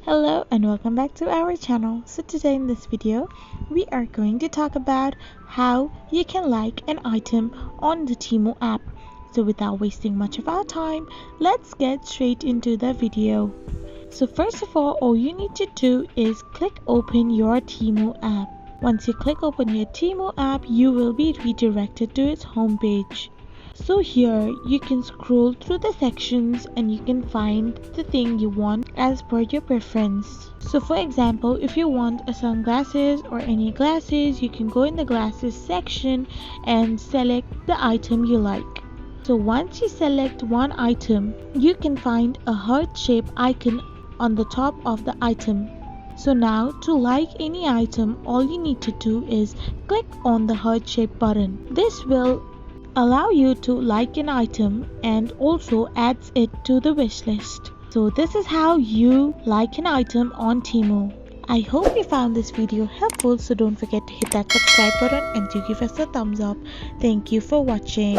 Hello and welcome back to our channel. So today in this video we are going to talk about how you can like an item on the Temu app. So without wasting much of our time, let's get straight into the video. So first of all you need to do is click open your Temu app. Once you click open your Temu app, you will be redirected to its homepage. So here you can scroll through the sections and you can find the thing you want as per your preference. So for example, if you want a sunglasses or any glasses, you can go in the glasses section and select the item you like. So once you select one item, you can find a heart-shaped icon on the top of the item. So now to like any item, all you need to do is click on the heart-shaped button. This will allow you to like an item and also adds it to the wish list. So this is how you like an item on Temu. I hope you found this video helpful, so don't forget to hit that subscribe button and to give us a thumbs up. Thank you for watching.